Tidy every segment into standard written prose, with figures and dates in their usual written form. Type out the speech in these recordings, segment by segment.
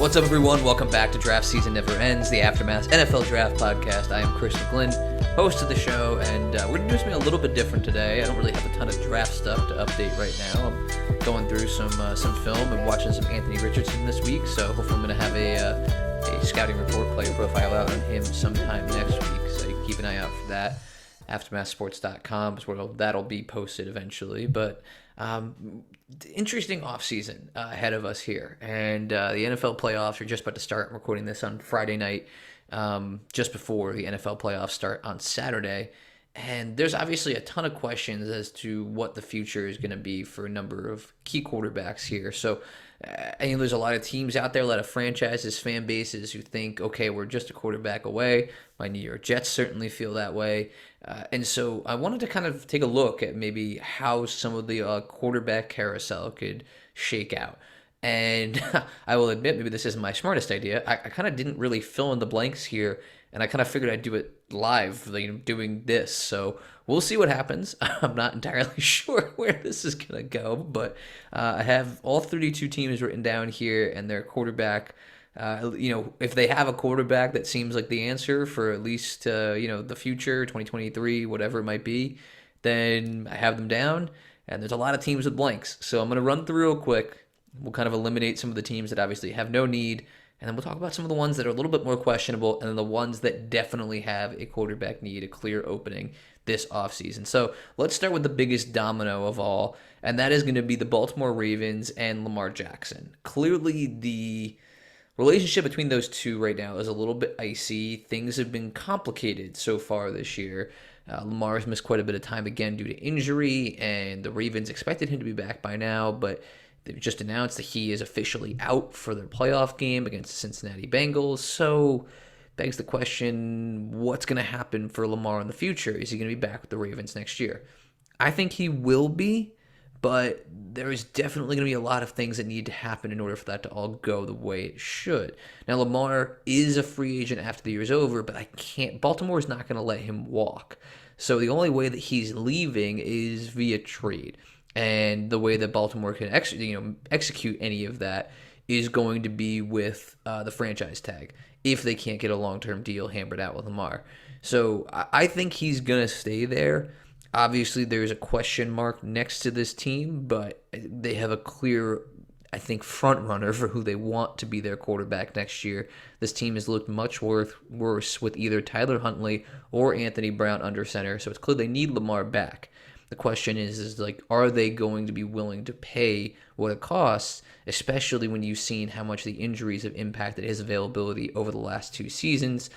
What's up, everyone? Welcome back to Draft Season Never Ends, the Aftermath NFL Draft Podcast. I am Chris McGlynn, host of the show, and we're going to do something a little bit different today. I don't really have a ton of draft stuff to update right now. I'm going through some film and watching some Anthony Richardson this week, so hopefully I'm going to have a scouting report, player profile out on him sometime next week, so you can keep an eye out for that. AftermathSports.com is where that'll be posted eventually, but interesting offseason ahead of us here, and the NFL playoffs are just about to start. I'm recording this on Friday night, just before the NFL playoffs start on Saturday, and there's obviously a ton of questions as to what the future is going to be for a number of key quarterbacks here. So I think there's a lot of teams out there, a lot of franchises, fan bases who think, okay, we're just a quarterback away. My New York Jets certainly feel that way. And so I wanted to kind of take a look at maybe how some of the quarterback carousel could shake out. And I will admit, maybe this isn't my smartest idea. I kind of didn't really fill in the blanks here, and I kind of figured I'd do it live, doing this. So we'll see what happens. I'm not entirely sure where this is going to go, but I have all 32 teams written down here and their quarterback. If they have a quarterback that seems like the answer for at least, the future, 2023, whatever it might be, then I have them down. And there's a lot of teams with blanks. So I'm going to run through real quick. We'll kind of eliminate some of the teams that obviously have no need. And then we'll talk about some of the ones that are a little bit more questionable and then the ones that definitely have a quarterback need, a clear opening this offseason. So let's start with the biggest domino of all, and that is going to be the Baltimore Ravens and Lamar Jackson. Clearly, the relationship between those two right now is a little bit icy. Things have been complicated so far this year. Lamar has missed quite a bit of time again due to injury, and the Ravens expected him to be back by now, but they've just announced that he is officially out for their playoff game against the Cincinnati Bengals. So begs the question, what's going to happen for Lamar in the future? Is he going to be back with the Ravens next year? I think he will be, but there is definitely going to be a lot of things that need to happen in order for that to all go the way it should. Now, Lamar is a free agent after the year is over, but Baltimore is not going to let him walk. So the only way that he's leaving is via trade. And the way that Baltimore can execute any of that is going to be with the franchise tag if they can't get a long-term deal hammered out with Lamar. So I think he's going to stay there. Obviously, there's a question mark next to this team, but they have a clear, I think, front runner for who they want to be their quarterback next year. This team has looked much worse with either Tyler Huntley or Anthony Brown under center, so it's clear they need Lamar back. The question is are they going to be willing to pay what it costs, especially when you've seen how much the injuries have impacted his availability over the last two seasons?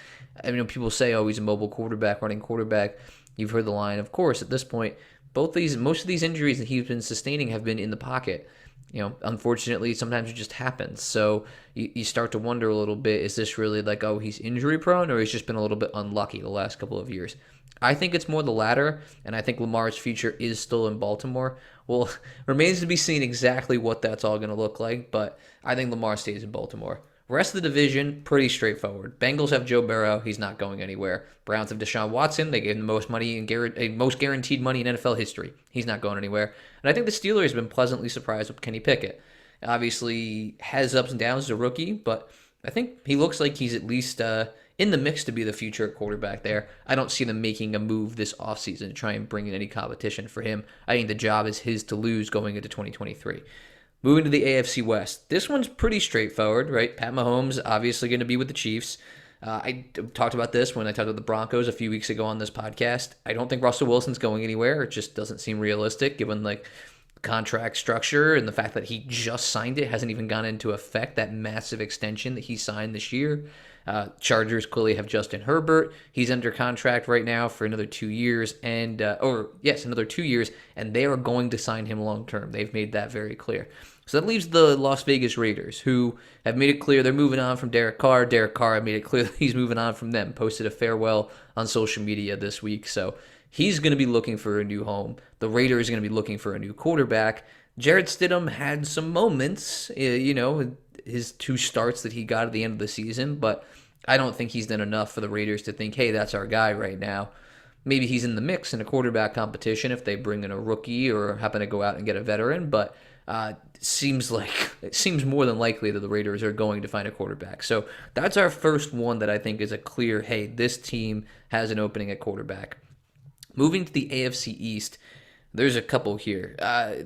I mean, people say, oh, he's a mobile quarterback, running quarterback. You've heard the line, of course, at this point. Most of these injuries that he's been sustaining have been in the pocket. Unfortunately, sometimes it just happens. So you start to wonder a little bit, is this really he's injury prone, or he's just been a little bit unlucky the last couple of years? I think it's more the latter, and I think Lamar's future is still in Baltimore. Well, remains to be seen exactly what that's all going to look like, but I think Lamar stays in Baltimore. Rest of the division, pretty straightforward. Bengals have Joe Burrow. He's not going anywhere. Browns have Deshaun Watson. They gave him the most money and most guaranteed money in NFL history. He's not going anywhere. And I think the Steelers have been pleasantly surprised with Kenny Pickett. Obviously, has ups and downs as a rookie, but I think he looks like he's at least in the mix to be the future quarterback there. I don't see them making a move this offseason to try and bring in any competition for him. I think the job is his to lose going into 2023. Moving to the AFC West. This one's pretty straightforward, right? Pat Mahomes obviously going to be with the Chiefs. I talked about this when I talked about the Broncos a few weeks ago on this podcast. I don't think Russell Wilson's going anywhere. It just doesn't seem realistic given contract structure and the fact that he just signed it, hasn't even gone into effect, that massive extension that he signed this year. Chargers clearly have Justin Herbert. He's under contract right now for another 2 years, another 2 years, and they are going to sign him long term. They've made that very clear. So that leaves the Las Vegas Raiders, who have made it clear they're moving on from Derek Carr. Derek Carr made it clear that he's moving on from them. Posted a farewell on social media this week, so he's going to be looking for a new home. The Raiders are going to be looking for a new quarterback. Jarrett Stidham had some moments, his 2 starts that he got at the end of the season, but I don't think he's done enough for the Raiders to think, hey, that's our guy right now. Maybe he's in the mix in a quarterback competition if they bring in a rookie or happen to go out and get a veteran, but it seems more than likely that the Raiders are going to find a quarterback. So that's our first one that I think is a clear, hey, this team has an opening at quarterback. Moving to the AFC East, there's a couple here. A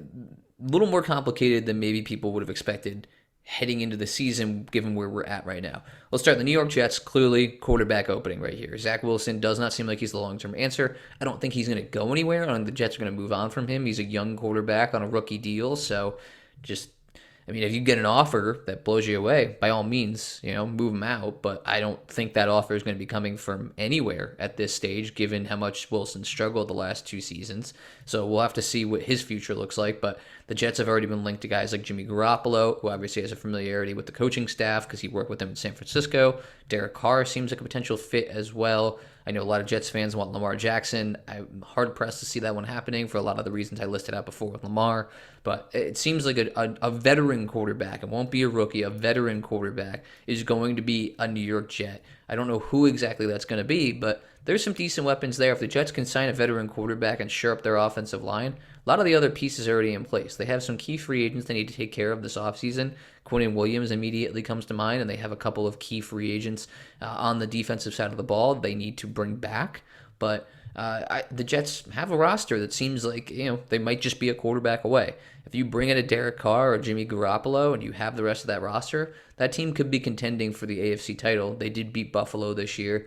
little more complicated than maybe people would have expected heading into the season, given where we're at right now. Let's start the New York Jets. Clearly, quarterback opening right here. Zach Wilson does not seem like he's the long-term answer. I don't think he's going to go anywhere. I don't think the Jets are going to move on from him. He's a young quarterback on a rookie deal, so if you get an offer that blows you away, by all means, move him out. But I don't think that offer is going to be coming from anywhere at this stage, given how much Wilson struggled the last 2 seasons. So we'll have to see what his future looks like. But the Jets have already been linked to guys like Jimmy Garoppolo, who obviously has a familiarity with the coaching staff because he worked with them in San Francisco. Derek Carr seems like a potential fit as well. I know a lot of Jets fans want Lamar Jackson. I'm hard-pressed to see that one happening for a lot of the reasons I listed out before with Lamar. But it seems like a veteran quarterback, it won't be a rookie, a veteran quarterback is going to be a New York Jet. I don't know who exactly that's going to be, but there's some decent weapons there. If the Jets can sign a veteran quarterback and shore up their offensive line, a lot of the other pieces are already in place. They have some key free agents they need to take care of this offseason. Quinnen Williams immediately comes to mind, and they have a couple of key free agents on the defensive side of the ball they need to bring back. But the Jets have a roster that seems like they might just be a quarterback away. If you bring in a Derek Carr or Jimmy Garoppolo and you have the rest of that roster, that team could be contending for the AFC title. They did beat Buffalo this year.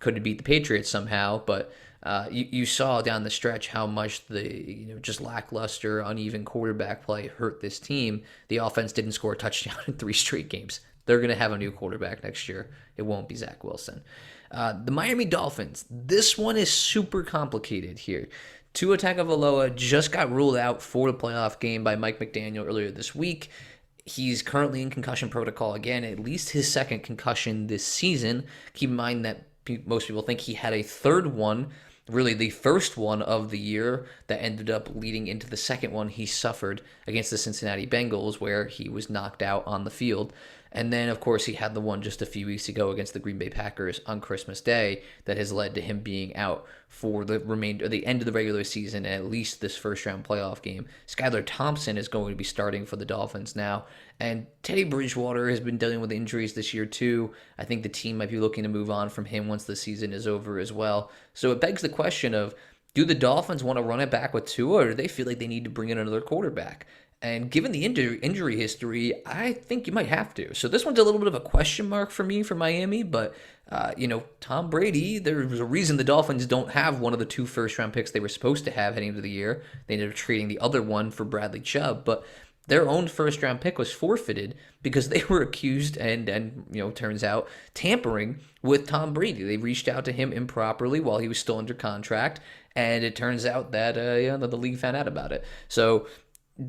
Couldn't beat the Patriots somehow, but you saw down the stretch how much the just lackluster, uneven quarterback play hurt this team. The offense didn't score a touchdown in 3 straight games. They're going to have a new quarterback next year. It won't be Zach Wilson. The Miami Dolphins. This one is super complicated here. Tua Tagovailoa just got ruled out for the playoff game by Mike McDaniel earlier this week. He's currently in concussion protocol again, at least his second concussion this season. Keep in mind that most people think he had a third one, really the first one of the year, that ended up leading into the second one he suffered against the Cincinnati Bengals, where he was knocked out on the field. And then, of course, he had the one just a few weeks ago against the Green Bay Packers on Christmas Day that has led to him being out for the end of the regular season and at least this first-round playoff game. Skylar Thompson is going to be starting for the Dolphins now. And Teddy Bridgewater has been dealing with injuries this year, too. I think the team might be looking to move on from him once the season is over as well. So it begs the question of, do the Dolphins want to run it back with Tua, or do they feel like they need to bring in another quarterback? And given the injury history, I think you might have to. So this one's a little bit of a question mark for me for Miami, but Tom Brady, there's a reason the Dolphins don't have one of the 2 first-round picks they were supposed to have heading into the year. They ended up trading the other one for Bradley Chubb, but their own first-round pick was forfeited because they were accused and turns out, tampering with Tom Brady. They reached out to him improperly while he was still under contract, and it turns out that the league found out about it. So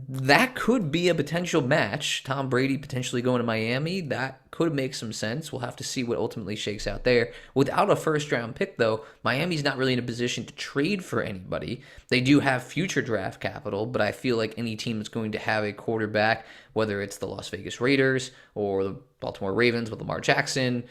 that could be a potential match. Tom Brady potentially going to Miami. That could make some sense. We'll have to see what ultimately shakes out there. Without a first-round pick, though, Miami's not really in a position to trade for anybody. They do have future draft capital, but I feel like any team that's going to have a quarterback, whether it's the Las Vegas Raiders or the Baltimore Ravens with Lamar Jackson,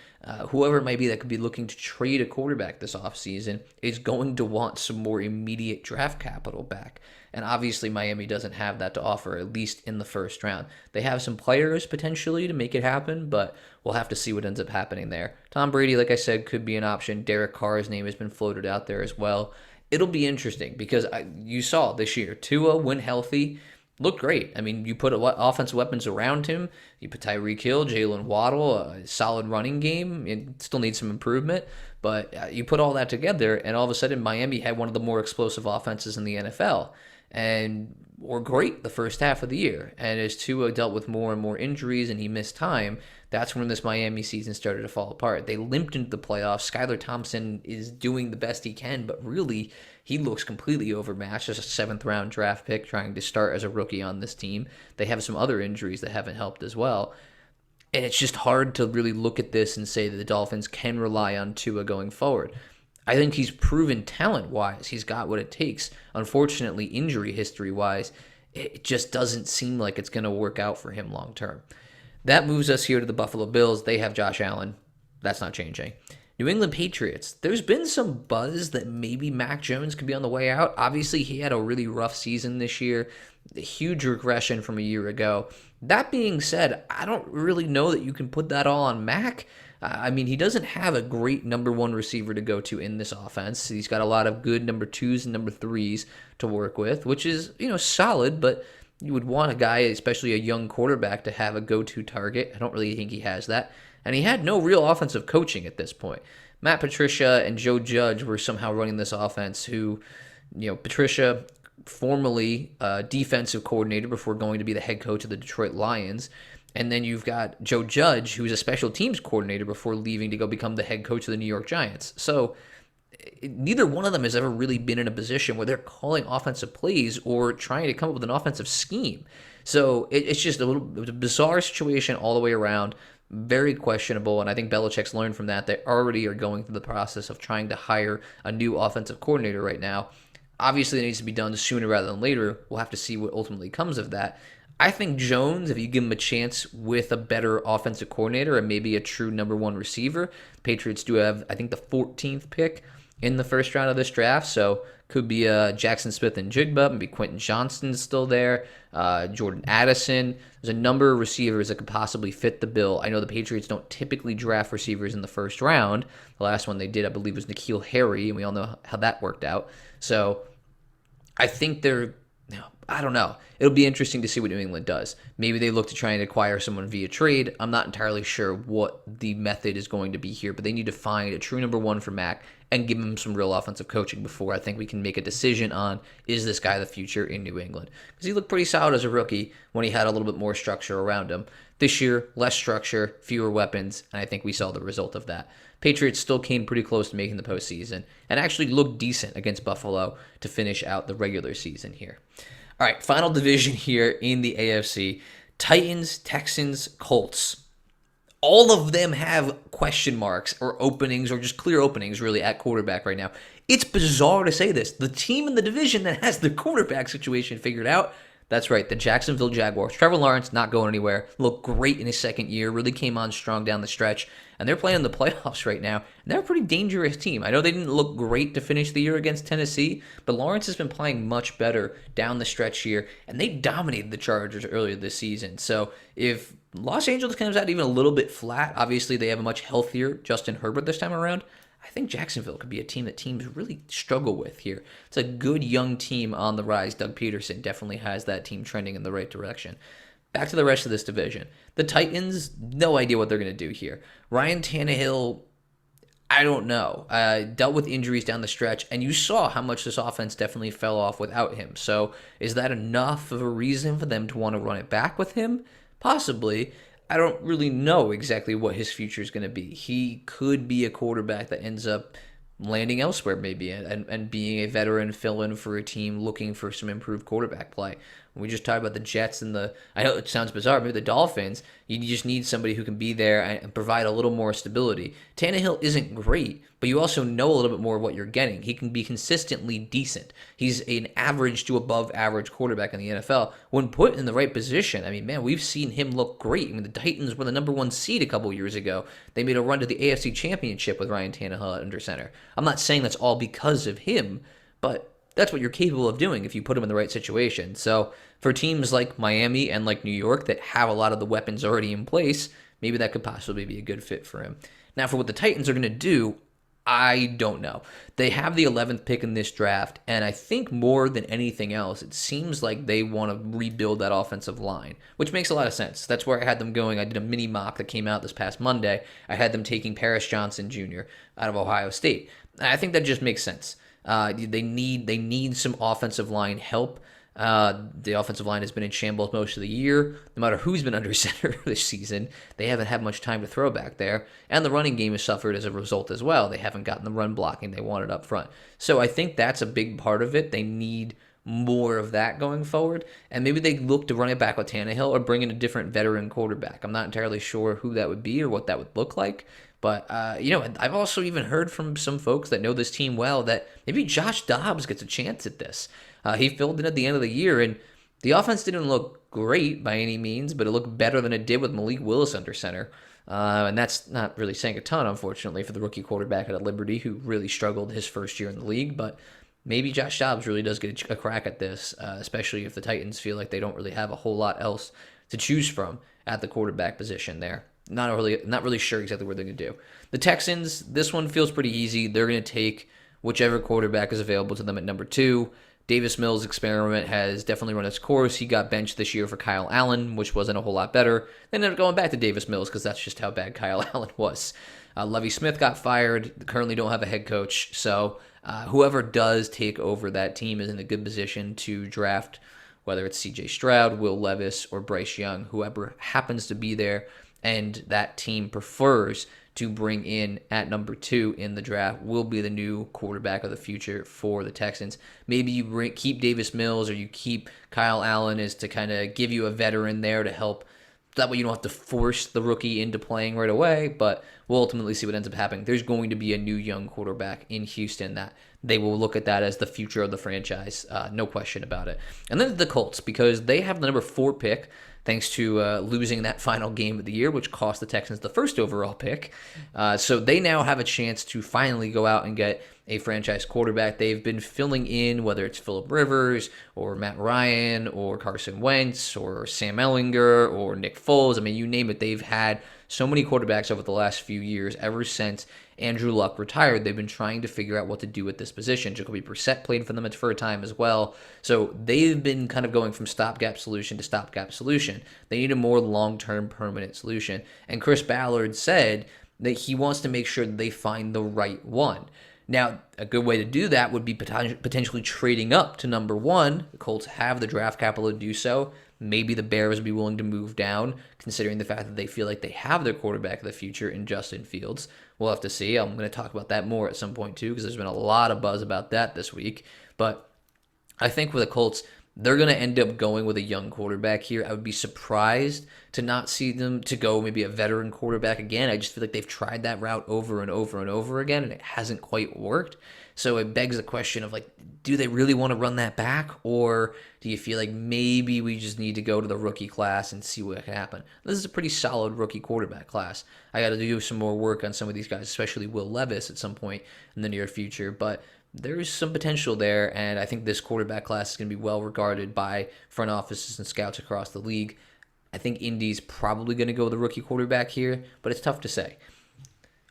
whoever it might be that could be looking to trade a quarterback this offseason, is going to want some more immediate draft capital back. And obviously Miami doesn't have that to offer, at least in the first round. They have some players potentially to make it happen, but we'll have to see what ends up happening there. Tom Brady, like I said, could be an option. Derek Carr's name has been floated out there as well. It'll be interesting because you saw this year, Tua, when healthy, looked great. I mean, you put offensive weapons around him. You put Tyreek Hill, Jalen Waddle, a solid running game. It still needs some improvement, but you put all that together, and all of a sudden Miami had one of the more explosive offenses in the NFL. And were great the first half of the year. And as Tua dealt with more and more injuries and he missed time, that's when this Miami season started to fall apart. They limped into the playoffs. Skylar Thompson is doing the best he can, but really he looks completely overmatched as a 7th-round draft pick trying to start as a rookie on this team. They have some other injuries that haven't helped as well. And it's just hard to really look at this and say that the Dolphins can rely on Tua going forward. I think he's proven talent-wise. He's got what it takes. Unfortunately, injury history-wise, it just doesn't seem like it's going to work out for him long-term. That moves us here to the Buffalo Bills. They have Josh Allen. That's not changing. New England Patriots. There's been some buzz that maybe Mac Jones could be on the way out. Obviously, he had a really rough season this year. a huge regression from a year ago. That being said, I don't really know that you can put that all on Mac. I mean, he doesn't have a great number one receiver to go to in this offense. He's got a lot of good number twos and number threes to work with, which is, solid, but you would want a guy, especially a young quarterback, to have a go-to target. I don't really think he has that. And he had no real offensive coaching at this point. Matt Patricia and Joe Judge were somehow running this offense who, Patricia, formerly defensive coordinator before going to be the head coach of the Detroit Lions. And then you've got Joe Judge, who's a special teams coordinator before leaving to go become the head coach of the New York Giants. So neither one of them has ever really been in a position where they're calling offensive plays or trying to come up with an offensive scheme. So it's just a bizarre situation all the way around. Very questionable, and I think Belichick's learned from that. They already are going through the process of trying to hire a new offensive coordinator right now. Obviously, it needs to be done sooner rather than later. We'll have to see what ultimately comes of that. I think Jones, if you give him a chance with a better offensive coordinator and maybe a true number one receiver, Patriots do have, I think, the 14th pick in the first round of this draft, so could be Jackson Smith and Jigba, maybe Quentin Johnston's still there, Jordan Addison. There's a number of receivers that could possibly fit the bill. I know the Patriots don't typically draft receivers in the first round. The last one they did, I believe, was N'Keal Harry, and we all know how that worked out. So I think I don't know. It'll be interesting to see what New England does. Maybe they look to try and acquire someone via trade. I'm not entirely sure what the method is going to be here, but they need to find a true number one for Mac and give him some real offensive coaching before I think we can make a decision on, is this guy the future in New England? Because he looked pretty solid as a rookie when he had a little bit more structure around him. This year, less structure, fewer weapons, and I think we saw the result of that. Patriots still came pretty close to making the postseason and actually looked decent against Buffalo to finish out the regular season here. All right, final division here in the AFC. Titans, Texans, Colts. All of them have question marks or openings or just clear openings really at quarterback right now. It's bizarre to say this. The team in the division that has the quarterback situation figured out, that's right, the Jacksonville Jaguars. Trevor Lawrence not going anywhere. Looked great in his second year. Really came on strong down the stretch. And they're playing in the playoffs right now. And they're a pretty dangerous team. I know they didn't look great to finish the year against Tennessee, but Lawrence has been playing much better down the stretch here. And they dominated the Chargers earlier this season. So if Los Angeles comes out even a little bit flat, obviously they have a much healthier Justin Herbert this time around. I think Jacksonville could be a team that teams really struggle with here. It's a good young team on the rise. Doug Peterson definitely has that team trending in the right direction. Back to the rest of this division. The Titans, no idea what they're going to do here. Ryan Tannehill, I don't know. Dealt with injuries down the stretch, and you saw how much this offense definitely fell off without him. So is that enough of a reason for them to want to run it back with him? Possibly. I don't really know exactly what his future is going to be. He could be a quarterback that ends up landing elsewhere maybe and being a veteran fill-in for a team looking for some improved quarterback play. When we just talked about the Jets and I know it sounds bizarre, maybe the Dolphins, you just need somebody who can be there and provide a little more stability. Tannehill isn't great, but you also know a little bit more of what you're getting. He can be consistently decent. He's an average to above average quarterback in the NFL. When put in the right position, I mean, man, we've seen him look great. I mean, the Titans were the number one seed a couple years ago. They made a run to the AFC Championship with Ryan Tannehill under center. I'm not saying that's all because of him, but that's what you're capable of doing if you put him in the right situation. So for teams like Miami and like New York that have a lot of the weapons already in place, maybe that could possibly be a good fit for him. Now, for what the Titans are going to do, I don't know. They have the 11th pick in this draft, and I think more than anything else, it seems like they want to rebuild that offensive line, which makes a lot of sense. That's where I had them going. I did a mini mock that came out this past Monday. I had them taking Paris Johnson Jr. out of Ohio State. I think that just makes sense. They need some offensive line help. The offensive line has been in shambles most of the year. No matter who's been under center this season, they haven't had much time to throw back there. And the running game has suffered as a result as well. They haven't gotten the run blocking they wanted up front. So I think that's a big part of it. They need more of that going forward. And maybe they look to run it back with Tannehill or bring in a different veteran quarterback. I'm not entirely sure who that would be or what that would look like. But, I've also even heard from some folks that know this team well that maybe Josh Dobbs gets a chance at this. He filled in at the end of the year, and the offense didn't look great by any means, but it looked better than it did with Malik Willis under center. And that's not really saying a ton, unfortunately, for the rookie quarterback at Liberty who really struggled his first year in the league. But maybe Josh Dobbs really does get a crack at this, especially if the Titans feel like they don't really have a whole lot else to choose from at the quarterback position there. Not really sure exactly what they're going to do. The Texans, this one feels pretty easy. They're going to take whichever quarterback is available to them at number 2. Davis Mills' experiment has definitely run its course. He got benched this year for Kyle Allen, which wasn't a whole lot better. They ended up going back to Davis Mills because that's just how bad Kyle Allen was. Lovie Smith got fired. They currently don't have a head coach. So whoever does take over that team is in a good position to draft, whether it's C.J. Stroud, Will Levis, or Bryce Young, whoever happens to be there and that team prefers to bring in at number 2 in the draft will be the new quarterback of the future for the Texans. Maybe you keep Davis Mills or you keep Kyle Allen as to kind of give you a veteran there to help. That way you don't have to force the rookie into playing right away, but we'll ultimately see what ends up happening. There's going to be a new young quarterback in Houston that they will look at that as the future of the franchise. No question about it. And then the Colts, because they have the number 4 pick, thanks to losing that final game of the year, which cost the Texans the first overall pick. So they now have a chance to finally go out and get a franchise quarterback. They've been filling in, whether it's Phillip Rivers or Matt Ryan or Carson Wentz or Sam Ehlinger or Nick Foles. I mean, you name it. They've had so many quarterbacks over the last few years. Ever since Andrew Luck retired, they've been trying to figure out what to do with this position. Jacoby Brissett played for them for a time as well. So they've been kind of going from stopgap solution to stopgap solution. They need a more long-term permanent solution. And Chris Ballard said that he wants to make sure that they find the right one. Now, a good way to do that would be potentially trading up to number 1. The Colts have the draft capital to do so. Maybe the Bears would be willing to move down, considering the fact that they feel like they have their quarterback of the future in Justin Fields. We'll have to see. I'm going to talk about that more at some point, too, because there's been a lot of buzz about that this week. But I think with the Colts, they're going to end up going with a young quarterback here. I would be surprised to not see them to go maybe a veteran quarterback again. I just feel like they've tried that route over and over and over again, and it hasn't quite worked. So it begs the question of, like, do they really want to run that back? Or do you feel like maybe we just need to go to the rookie class and see what can happen? This is a pretty solid rookie quarterback class. I got to do some more work on some of these guys, especially Will Levis at some point in the near future. But there is some potential there, and I think this quarterback class is going to be well regarded by front offices and scouts across the league. I think Indy's probably going to go with the rookie quarterback here, but it's tough to say.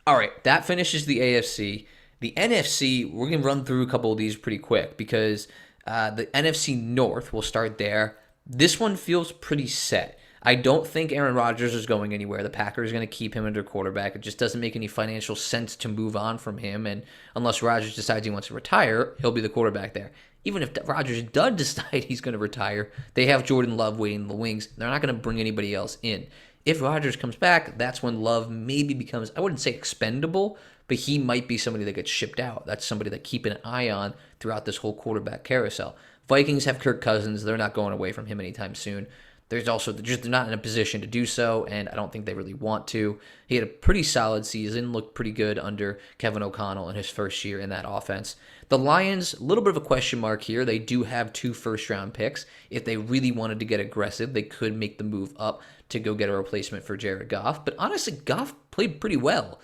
All right, that finishes the AFC. The NFC, we're going to run through a couple of these pretty quick because the NFC North, we'll start there. This one feels pretty set. I don't think Aaron Rodgers is going anywhere. The Packers are going to keep him under quarterback. It just doesn't make any financial sense to move on from him. And unless Rodgers decides he wants to retire, he'll be the quarterback there. Even if Rodgers does decide he's going to retire, they have Jordan Love waiting in the wings. They're not going to bring anybody else in. If Rodgers comes back, that's when Love maybe becomes, I wouldn't say expendable, but he might be somebody that gets shipped out. That's somebody that keep an eye on throughout this whole quarterback carousel. Vikings have Kirk Cousins. They're not going away from him anytime soon. There's also just they're not in a position to do so, and I don't think they really want to. He had a pretty solid season, looked pretty good under Kevin O'Connell in his first year in that offense. The Lions, a little bit of a question mark here. They do have 2 first-round picks. If they really wanted to get aggressive, they could make the move up to go get a replacement for Jared Goff. But honestly, Goff played pretty well.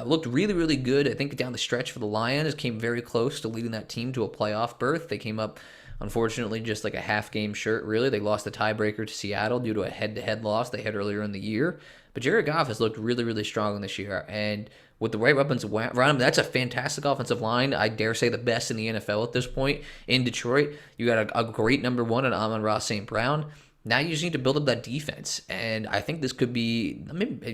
Looked really, really good. I think down the stretch for the Lions, came very close to leading that team to a playoff berth. They came up, unfortunately, just like a half-game shirt, really. They lost the tiebreaker to Seattle due to a head-to-head loss they had earlier in the year. But Jared Goff has looked really, really strong this year. And with the right weapons around him, that's a fantastic offensive line. I dare say the best in the NFL at this point. In Detroit, you got a great number 1 in Amon-Ra St. Brown. Now you just need to build up that defense, and I think this could be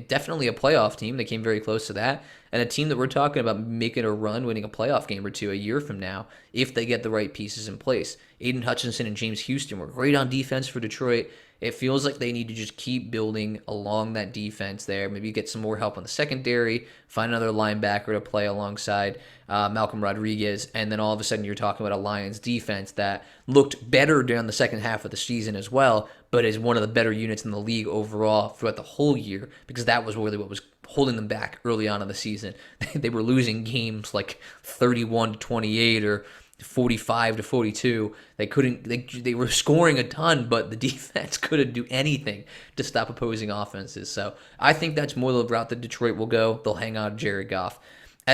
definitely a playoff team. They came very close to that, and a team that we're talking about making a run, winning a playoff game or 2 a year from now, if they get the right pieces in place. Aiden Hutchinson and James Houston were great on defense for Detroit. It feels like they need to just keep building along that defense there. Maybe get some more help on the secondary, find another linebacker to play alongside Malcolm Rodriguez, and then all of a sudden you're talking about a Lions defense that looked better during the second half of the season as well, but is one of the better units in the league overall throughout the whole year, because that was really what was holding them back early on in the season. They were losing games like 31-28 or 45-42. They were scoring a ton, but the defense couldn't do anything to stop opposing offenses. So I think that's more the route that Detroit will go. They'll hang on to Jared Goff.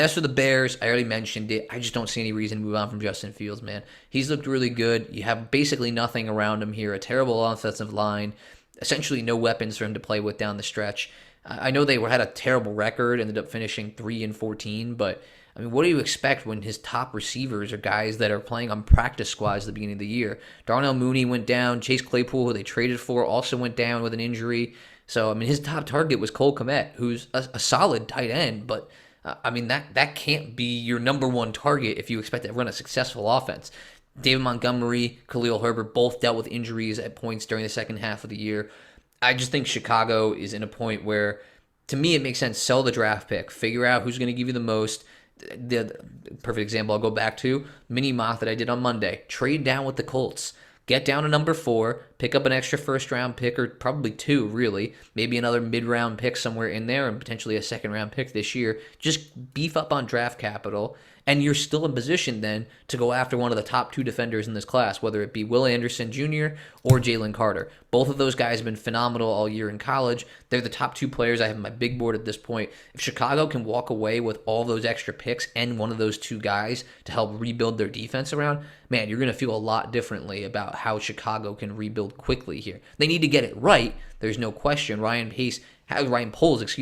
As for the Bears, I already mentioned it. I just don't see any reason to move on from Justin Fields, man. He's looked really good. You have basically nothing around him here. A terrible offensive line, essentially no weapons for him to play with down the stretch. I know they had a terrible record, ended up finishing 3-14, but I mean, what do you expect when his top receivers are guys that are playing on practice squads at the beginning of the year? Darnell Mooney went down. Chase Claypool, who they traded for, also went down with an injury. So, I mean, his top target was Cole Kmet, who's a solid tight end, but I mean, that can't be your number one target if you expect to run a successful offense. David Montgomery, Khalil Herbert both dealt with injuries at points during the second half of the year. I just think Chicago is in a point where, to me, it makes sense. Sell the draft pick. Figure out who's going to give you the most. The perfect example I'll go back to, mini mock that I did on Monday. Trade down with the Colts. Get down to number 4, pick up an extra first-round pick, or probably 2, really. Maybe another mid-round pick somewhere in there, and potentially a second-round pick this year. Just beef up on draft capital, and you're still in position then to go after one of the top 2 defenders in this class, whether it be Will Anderson Jr. or Jalen Carter. Both of those guys have been phenomenal all year in college. They're the top 2 players I have on my big board at this point. If Chicago can walk away with all those extra picks and one of those 2 guys to help rebuild their defense around, man, you're going to feel a lot differently about how Chicago can rebuild quickly here. They need to get it right. There's no question. Ryan Poles,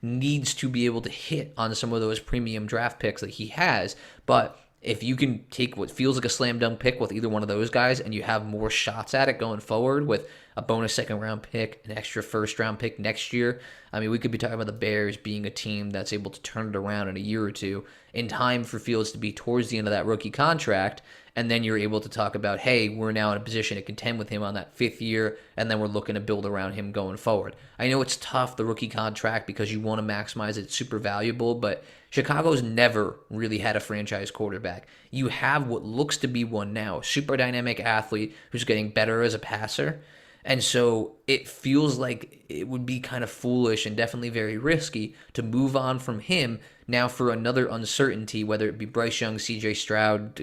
needs to be able to hit on some of those premium draft picks that he has. But if you can take what feels like a slam dunk pick with either one of those guys and you have more shots at it going forward with a bonus second round pick, an extra first round pick next year, I mean, we could be talking about the Bears being a team that's able to turn it around in a year or two in time for Fields to be towards the end of that rookie contract. And then you're able to talk about, hey, we're now in a position to contend with him on that 5th year, and then we're looking to build around him going forward. I know it's tough, the rookie contract, because you want to maximize it. It's super valuable, but Chicago's never really had a franchise quarterback. You have what looks to be one now, a super dynamic athlete who's getting better as a passer. And so it feels like it would be kind of foolish and definitely very risky to move on from him now for another uncertainty, whether it be Bryce Young, CJ Stroud,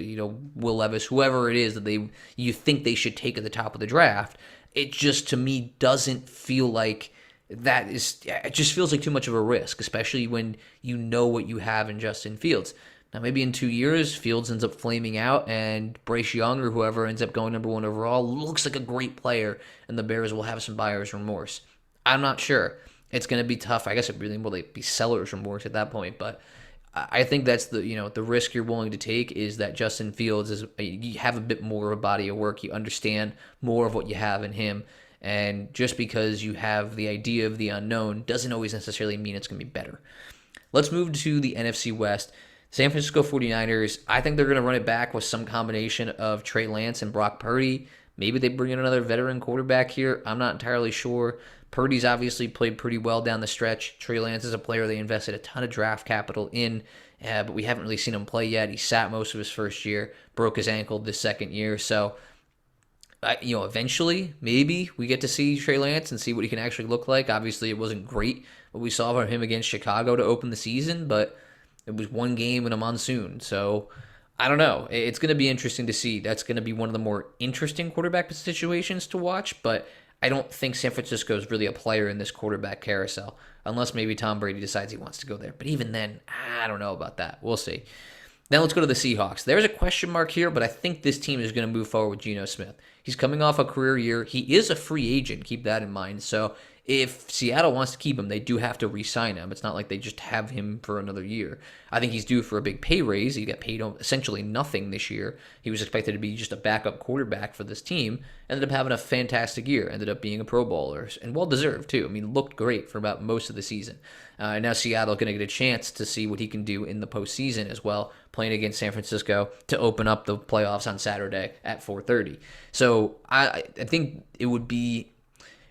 Will Levis, whoever it is that you think they should take at the top of the draft. It just, to me, doesn't feel like it just feels like too much of a risk, especially when you know what you have in Justin Fields. Now, maybe in 2 years, Fields ends up flaming out, and Bryce Young or whoever ends up going number 1 overall looks like a great player, and the Bears will have some buyer's remorse. I'm not sure. It's going to be tough. I guess it really will be seller's remorse at that point, but I think that's the risk you're willing to take is that Justin Fields you have a bit more of a body of work. You understand more of what you have in him, and just because you have the idea of the unknown doesn't always necessarily mean it's going to be better. Let's move to the NFC West. San Francisco 49ers, I think they're going to run it back with some combination of Trey Lance and Brock Purdy. Maybe they bring in another veteran quarterback here. I'm not entirely sure. Purdy's obviously played pretty well down the stretch. Trey Lance is a player they invested a ton of draft capital in, but we haven't really seen him play yet. He sat most of his first year, broke his ankle this second year. So, eventually, maybe we get to see Trey Lance and see what he can actually look like. Obviously, it wasn't great what we saw from him against Chicago to open the season, but it was one game in a monsoon. So, I don't know. It's going to be interesting to see. That's going to be one of the more interesting quarterback situations to watch, but I don't think San Francisco is really a player in this quarterback carousel, unless maybe Tom Brady decides he wants to go there. But even then, I don't know about that. We'll see. Now let's go to the Seahawks. There's a question mark here, but I think this team is going to move forward with Geno Smith. He's coming off a career year. He is a free agent. Keep that in mind. So if Seattle wants to keep him, they do have to re-sign him. It's not like they just have him for another year. I think he's due for a big pay raise. He got paid essentially nothing this year. He was expected to be just a backup quarterback for this team. Ended up having a fantastic year. Ended up being a Pro Bowler. And well-deserved, too. I mean, looked great for about most of the season. And now Seattle going to get a chance to see what he can do in the postseason as well, playing against San Francisco to open up the playoffs on Saturday at 4:30. So I think it would be...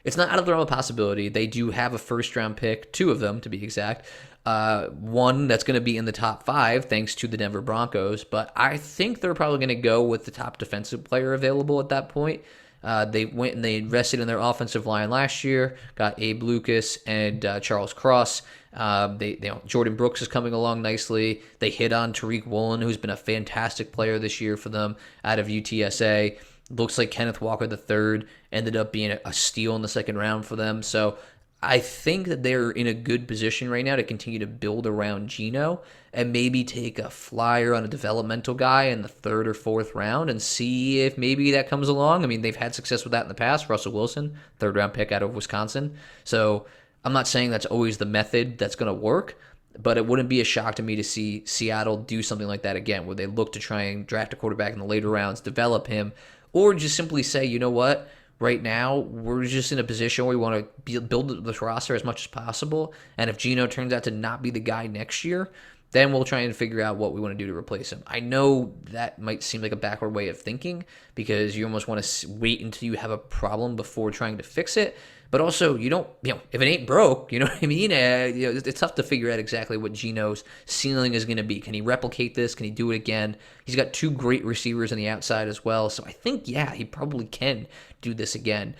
It's not out of the realm of possibility. They do have a first-round pick, 2 of them to be exact. One that's going to be in the top 5 thanks to the Denver Broncos. But I think they're probably going to go with the top defensive player available at that point. They went and they invested in their offensive line last year, got Abe Lucas and Charles Cross. Jordan Brooks is coming along nicely. They hit on Tariq Woolen, who's been a fantastic player this year for them out of UTSA. Looks like Kenneth Walker III ended up being a steal in the second round for them. So I think that they're in a good position right now to continue to build around Geno and maybe take a flyer on a developmental guy in the third or fourth round and see if maybe that comes along. I mean, they've had success with that in the past. Russell Wilson, third round pick out of Wisconsin. So I'm not saying that's always the method that's going to work, but it wouldn't be a shock to me to see Seattle do something like that again, where they look to try and draft a quarterback in the later rounds, develop him, or just simply say, you know what? Right now, we're just in a position where we want to build this roster as much as possible. And if Geno turns out to not be the guy next year, then we'll try and figure out what we want to do to replace him. I know that might seem like a backward way of thinking because you almost want to wait until you have a problem before trying to fix it. But also, you don't, if it ain't broke, you know what I mean? It's tough to figure out exactly what Geno's ceiling is going to be. Can he replicate this? Can he do it again? He's got two great receivers on the outside as well. So I think, he probably can do this again.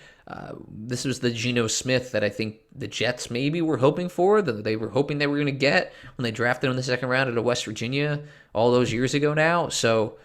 This was the Geno Smith that I think the Jets maybe were hoping for, that they were hoping they were going to get when they drafted him in the second round out of West Virginia all those years ago now. So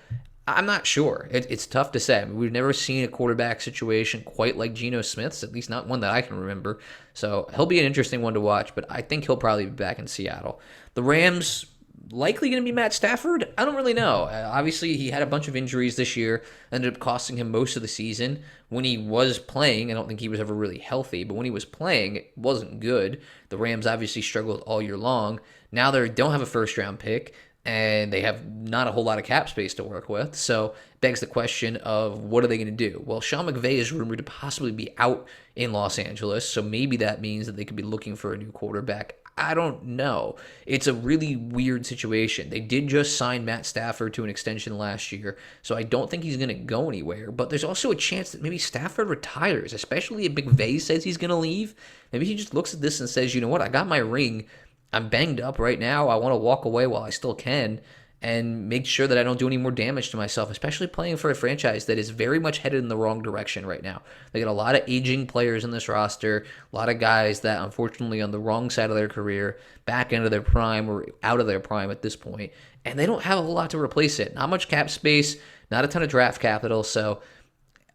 I'm not sure. It's tough to say. I mean, we've never seen a quarterback situation quite like Geno Smith's, at least not one that I can remember. So he'll be an interesting one to watch, but I think he'll probably be back in Seattle. The Rams, likely going to be Matt Stafford? I don't really know. Obviously, he had a bunch of injuries this year, ended up costing him most of the season. When he was playing, I don't think he was ever really healthy, but when he was playing, it wasn't good. The Rams obviously struggled all year long. Now they don't have a first-round pick, and they have not a whole lot of cap space to work with. So it begs the question of what are they going to do? Well, Sean McVay is rumored to possibly be out in Los Angeles, so maybe that means that they could be looking for a new quarterback. I don't know. It's a really weird situation. They did just sign Matt Stafford to an extension last year, so I don't think he's going to go anywhere. But there's also a chance that maybe Stafford retires, especially if McVay says he's going to leave. Maybe he just looks at this and says, you know what, I got my ring. I'm banged up right now. I want to walk away while I still can and make sure that I don't do any more damage to myself, especially playing for a franchise that is very much headed in the wrong direction right now. They got a lot of aging players in this roster, a lot of guys that unfortunately on the wrong side of their career, back into their prime or out of their prime at this point, and they don't have a whole lot to replace it. Not much cap space, not a ton of draft capital, so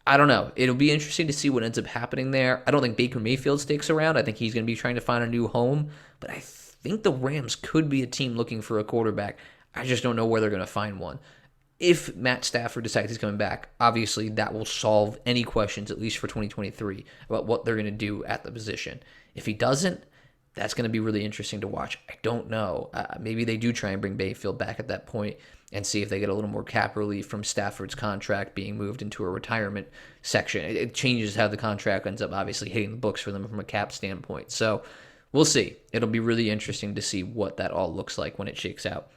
I don't know. It'll be interesting to see what ends up happening there. I don't think Baker Mayfield sticks around. I think he's going to be trying to find a new home, but I think the Rams could be a team looking for a quarterback. I just don't know where they're going to find one. If Matt Stafford decides he's coming back, obviously that will solve any questions, at least for 2023, about what they're going to do at the position. If he doesn't, that's going to be really interesting to watch. I don't know. Maybe they do try and bring Mayfield back at that point and see if they get a little more cap relief from Stafford's contract being moved into a retirement section. It changes how the contract ends up obviously hitting the books for them from a cap standpoint. So we'll see. It'll be really interesting to see what that all looks like when it shakes out.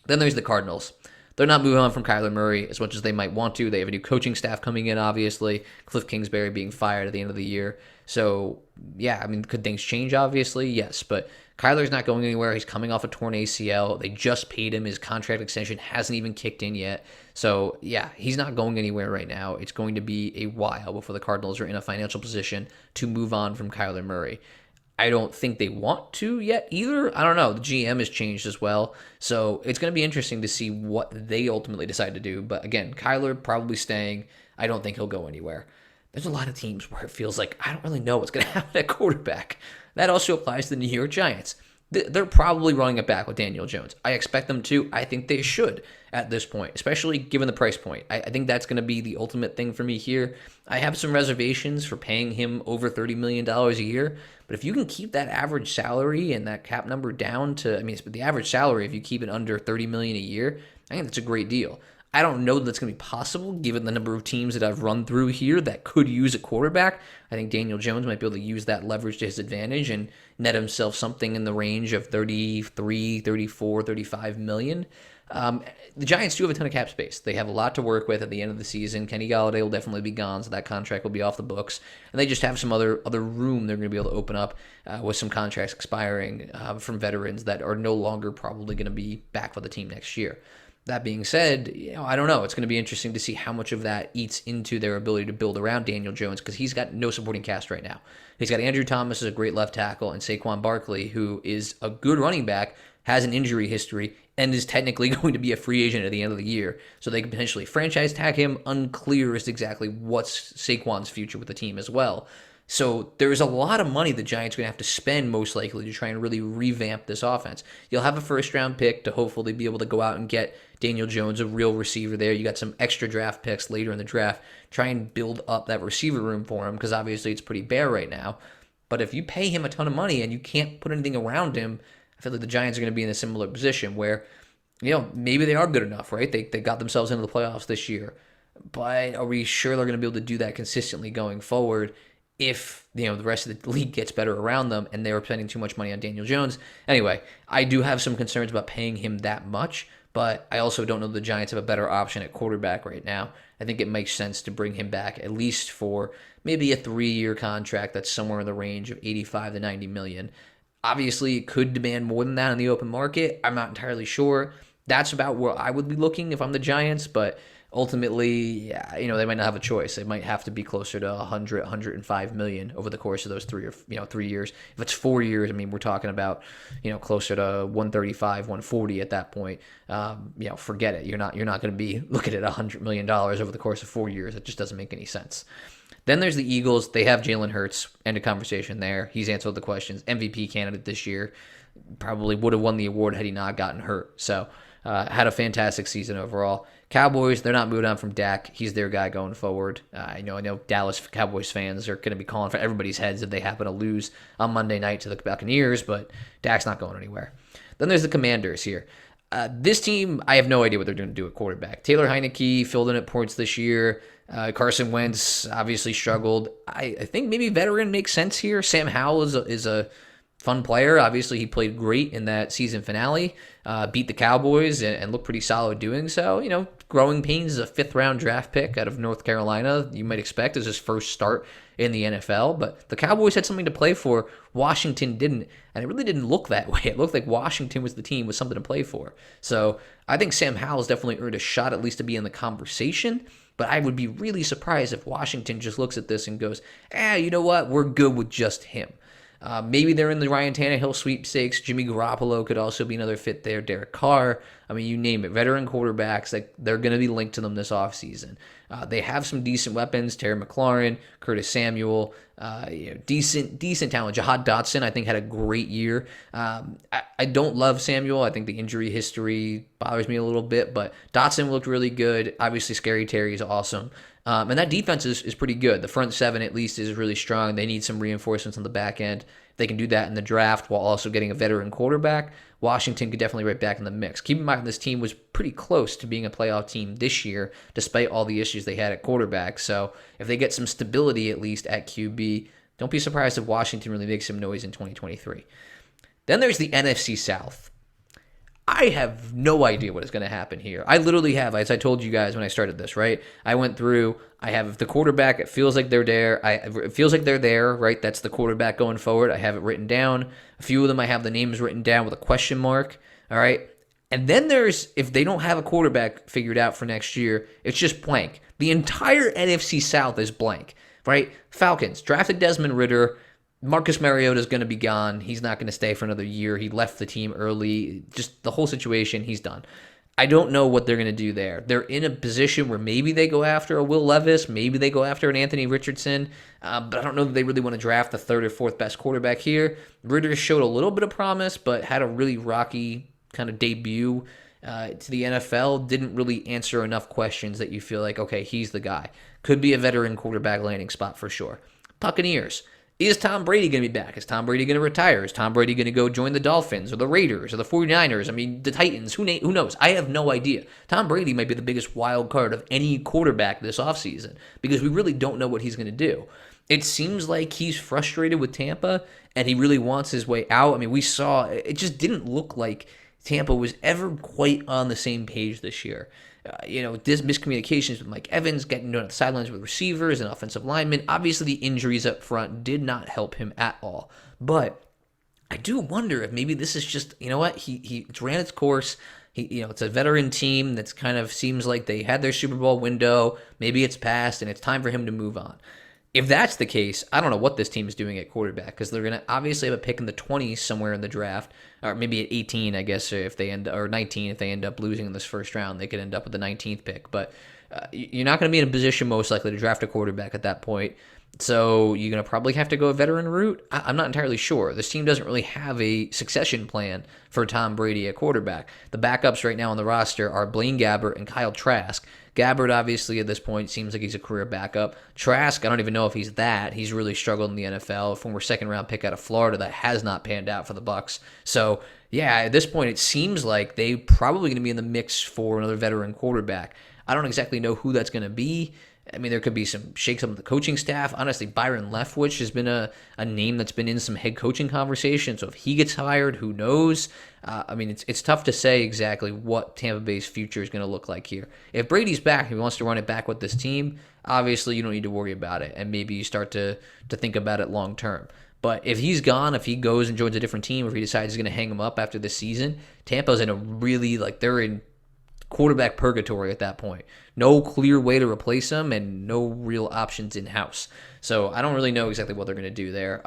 Then there's the Cardinals. They're not moving on from Kyler Murray as much as they might want to. They have a new coaching staff coming in, obviously. Cliff Kingsbury being fired at the end of the year. So, yeah, I mean, could things change, obviously? Yes, but Kyler's not going anywhere. He's coming off a torn ACL. They just paid him. His contract extension hasn't even kicked in yet. So, yeah, he's not going anywhere right now. It's going to be a while before the Cardinals are in a financial position to move on from Kyler Murray. I don't think they want to yet either. I don't know. The GM has changed as well. So it's going to be interesting to see what they ultimately decide to do. But again, Kyler probably staying. I don't think he'll go anywhere. There's a lot of teams where it feels like I don't really know what's going to happen at quarterback. That also applies to the New York Giants. They're probably running it back with Daniel Jones. I expect them to. I think they should at this point, especially given the price point. I think that's going to be the ultimate thing for me here. I have some reservations for paying him over $30 million a year, but if you can keep that average salary and that cap number down to, I mean, it's the average salary, if you keep it under $30 million a year, I think that's a great deal. I don't know that that's going to be possible given the number of teams that I've run through here that could use a quarterback. I think Daniel Jones might be able to use that leverage to his advantage and net himself something in the range of 33, 34, 35 million. The Giants do have a ton of cap space. They have a lot to work with at the end of the season. Kenny Golladay will definitely be gone, so that contract will be off the books. And they just have some other room they're going to be able to open up with some contracts expiring from veterans that are no longer probably going to be back for the team next year. That being said, I don't know. It's going to be interesting to see how much of that eats into their ability to build around Daniel Jones because he's got no supporting cast right now. He's got Andrew Thomas as a great left tackle and Saquon Barkley, who is a good running back, has an injury history, and is technically going to be a free agent at the end of the year. So they could potentially franchise tag him. Unclear as to exactly what's Saquon's future with the team as well. So there's a lot of money the Giants are going to have to spend most likely to try and really revamp this offense. You'll have a first round pick to hopefully be able to go out and get Daniel Jones, a real receiver there. You got some extra draft picks later in the draft. Try and build up that receiver room for him because obviously it's pretty bare right now. But if you pay him a ton of money and you can't put anything around him, I feel like the Giants are going to be in a similar position where, maybe they are good enough, right? They got themselves into the playoffs this year. But are we sure they're going to be able to do that consistently going forward if, the rest of the league gets better around them and they were spending too much money on Daniel Jones? Anyway, I do have some concerns about paying him that much, but I also don't know the Giants have a better option at quarterback right now. I think it makes sense to bring him back at least for maybe a 3-year contract that's somewhere in the range of 85 to 90 million. Obviously, it could demand more than that in the open market. I'm not entirely sure. That's about where I would be looking if I'm the Giants, but ultimately, they might not have a choice. They might have to be closer to 100, 105 million over the course of those 3 years. If it's 4 years, we're talking about, closer to 135, 140 at that point. Forget it. You're not going to be looking at $100 million over the course of 4 years. It just doesn't make any sense. Then there's the Eagles. They have Jalen Hurts. End of conversation there. He's answered the questions. MVP candidate this year. Probably would have won the award had he not gotten hurt. So had a fantastic season overall. Cowboys, they're not moving on from Dak. He's their guy going forward. I know Dallas Cowboys fans are going to be calling for everybody's heads if they happen to lose on Monday night to the Buccaneers, but Dak's not going anywhere. Then there's the Commanders here. This team, I have no idea what they're going to do at quarterback. Taylor Heineke filled in at points this year. Carson Wentz obviously struggled. I think maybe veteran makes sense here. Sam Howell is a fun player. Obviously, he played great in that season finale, beat the Cowboys, and looked pretty solid doing so. Growing pains is a 5th-round draft pick out of North Carolina. You might expect as his first start in the NFL, but the Cowboys had something to play for. Washington didn't, and it really didn't look that way. It looked like Washington was the team with something to play for. So I think Sam Howell's definitely earned a shot at least to be in the conversation, but I would be really surprised if Washington just looks at this and goes, you know what, we're good with just him. Maybe they're in the Ryan Tannehill sweepstakes. Jimmy Garoppolo could also be another fit there. Derek Carr. You name it. Veteran quarterbacks, they're going to be linked to them this offseason. They have some decent weapons. Terry McLaurin, Curtis Samuel, decent talent. Jahad Dotson, I think, had a great year. I don't love Samuel. I think the injury history bothers me a little bit, but Dotson looked really good. Obviously, Scary Terry is awesome. And that defense is pretty good. The front seven, at least, is really strong. They need some reinforcements on the back end. If they can do that in the draft while also getting a veteran quarterback, Washington could definitely right back in the mix. Keep in mind, this team was pretty close to being a playoff team this year, despite all the issues they had at quarterback. So if they get some stability, at least at QB, don't be surprised if Washington really makes some noise in 2023. Then there's the NFC South. I have no idea what is going to happen here. I literally have, as I told you guys when I started this, right? I went through, I have the quarterback, it feels like they're there. It feels like they're there, right? That's the quarterback going forward. I have it written down. A few of them I have the names written down with a question mark, all right? And then there's, if they don't have a quarterback figured out for next year, it's just blank. The entire NFC South is blank, right? Falcons, drafted Desmond Ridder. Marcus Mariota is going to be gone. He's not going to stay for another year. He left the team early. Just the whole situation, he's done. I don't know what they're going to do there. They're in a position where maybe they go after a Will Levis. Maybe they go after an Anthony Richardson. But I don't know that they really want to draft the 3rd or 4th best quarterback here. Ridder showed a little bit of promise, but had a really rocky kind of debut to the NFL. Didn't really answer enough questions that you feel like, okay, he's the guy. Could be a veteran quarterback landing spot for sure. Buccaneers. Is Tom Brady going to be back? Is Tom Brady going to retire? Is Tom Brady going to go join the Dolphins or the Raiders or the 49ers? The Titans. Who knows? I have no idea. Tom Brady might be the biggest wild card of any quarterback this offseason because we really don't know what he's going to do. It seems like he's frustrated with Tampa and he really wants his way out. We saw it just didn't look like Tampa was ever quite on the same page this year. This miscommunications with Mike Evans, getting on the sidelines with receivers and offensive linemen. Obviously, the injuries up front did not help him at all. But I do wonder if maybe this is just, it's ran its course. It's a veteran team that's kind of seems like they had their Super Bowl window. Maybe it's passed and it's time for him to move on. If that's the case, I don't know what this team is doing at quarterback because they're going to obviously have a pick in the 20s somewhere in the draft, or maybe at 18, I guess, or 19 if they end up losing in this first round. They could end up with the 19th pick. But you're not going to be in a position most likely to draft a quarterback at that point. So you're going to probably have to go a veteran route. I'm not entirely sure. This team doesn't really have a succession plan for Tom Brady at quarterback. The backups right now on the roster are Blaine Gabbert and Kyle Trask. Gabbert, obviously, at this point, seems like he's a career backup. Trask, I don't even know if he's that. He's really struggled in the NFL. A former second-round pick out of Florida that has not panned out for the Bucs. So, yeah, at this point, it seems like they're probably going to be in the mix for another veteran quarterback. I don't exactly know who that's going to be. I mean, there could be some shakes up with the coaching staff. Honestly, Byron Leftwich has been a name that's been in some head coaching conversations. So if he gets hired, who knows? I mean, it's tough to say exactly what Tampa Bay's future is going to look like here. If Brady's back, he wants to run it back with this team, obviously you don't need to worry about it. And maybe you start to think about it long term. But if he's gone, if he goes and joins a different team, or if he decides he's going to hang him up after this season, Tampa's in a really, they're in quarterback purgatory at that point. No clear way to replace him and no real options in-house. So I don't really know exactly what they're going to do there.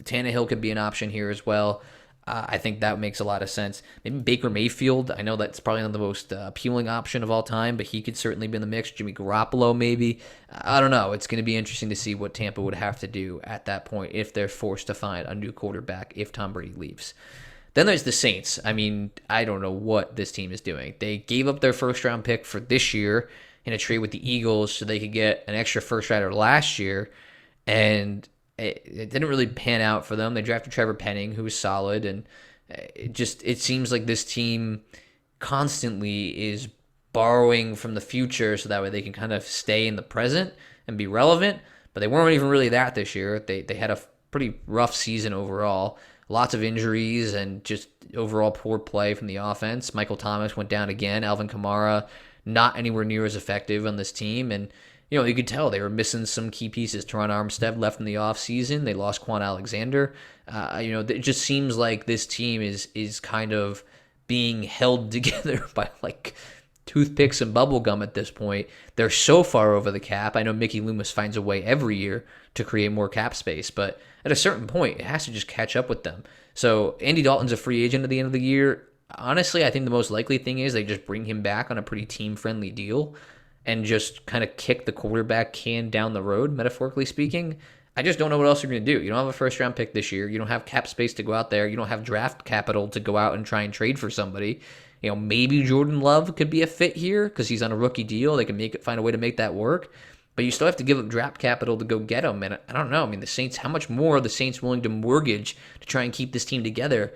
Tannehill could be an option here as well. I think that makes a lot of sense. Maybe Baker Mayfield. I know that's probably not the most appealing option of all time, but he could certainly be in the mix. Jimmy Garoppolo, maybe. I don't know. It's going to be interesting to see what Tampa would have to do at that point if they're forced to find a new quarterback if Tom Brady leaves. Then there's the Saints. I mean, I don't know what this team is doing. They gave up their first-round pick for this year in a trade with the Eagles so they could get an extra first-rounder last year, and it didn't really pan out for them. They drafted Trevor Penning, who was solid, and it seems like this team constantly is borrowing from the future so that way they can kind of stay in the present and be relevant, but they weren't even really that this year. They had a pretty rough season overall. Lots of injuries and just overall poor play from the offense. Michael Thomas went down again. Alvin Kamara, not anywhere near as effective on this team. And, you could tell they were missing some key pieces. Teron Armstead left in the offseason. They lost Quan Alexander. It just seems like this team is kind of being held together by, toothpicks and bubble gum at this point. They're so far over the cap. I know Mickey Loomis finds a way every year to create more cap space, but at a certain point, it has to just catch up with them. So Andy Dalton's a free agent at the end of the year. Honestly, I think the most likely thing is they just bring him back on a pretty team-friendly deal and just kind of kick the quarterback can down the road, metaphorically speaking. I just don't know what else you're going to do. You don't have a first-round pick this year. You don't have cap space to go out there. You don't have draft capital to go out and try and trade for somebody. Maybe Jordan Love could be a fit here because he's on a rookie deal. They can find a way to make that work. But you still have to give up draft capital to go get him. And I don't know. I mean, the Saints, how much more are the Saints willing to mortgage to try and keep this team together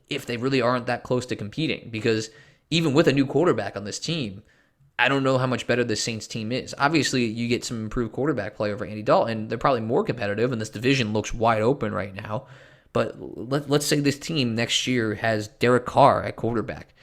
if they really aren't that close to competing? Because even with a new quarterback on this team, I don't know how much better the Saints team is. Obviously, you get some improved quarterback play over Andy Dalton. They're probably more competitive, and this division looks wide open right now. But let's say this team next year has Derek Carr at quarterback.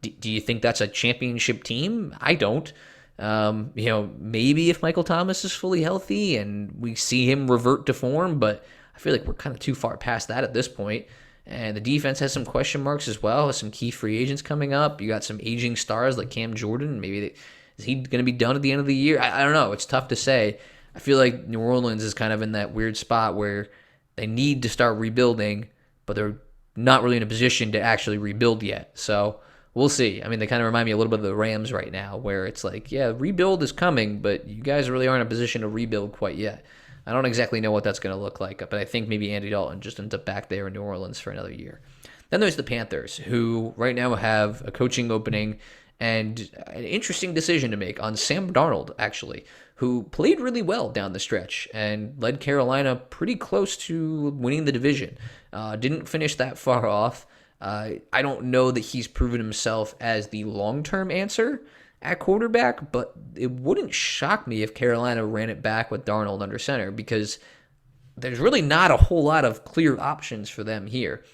Do you think that's a championship team? I don't. Maybe if Michael Thomas is fully healthy and we see him revert to form, but I feel like we're kind of too far past that at this point. And the defense has some question marks as well, has some key free agents coming up. You got some aging stars like Cam Jordan. Is he going to be done at the end of the year? I don't know. It's tough to say. I feel like New Orleans is kind of in that weird spot where they need to start rebuilding, but they're not really in a position to actually rebuild yet. So we'll see. I mean, they kind of remind me a little bit of the Rams right now, where it's like, yeah, rebuild is coming, but you guys really aren't in a position to rebuild quite yet. I don't exactly know what that's going to look like, but I think maybe Andy Dalton just ends up back there in New Orleans for another year. Then there's the Panthers, who right now have a coaching opening and an interesting decision to make on Sam Darnold, actually, who played really well down the stretch and led Carolina pretty close to winning the division. Didn't finish that far off. I don't know that he's proven himself as the long-term answer at quarterback, but it wouldn't shock me if Carolina ran it back with Darnold under center because there's really not a whole lot of clear options for them here.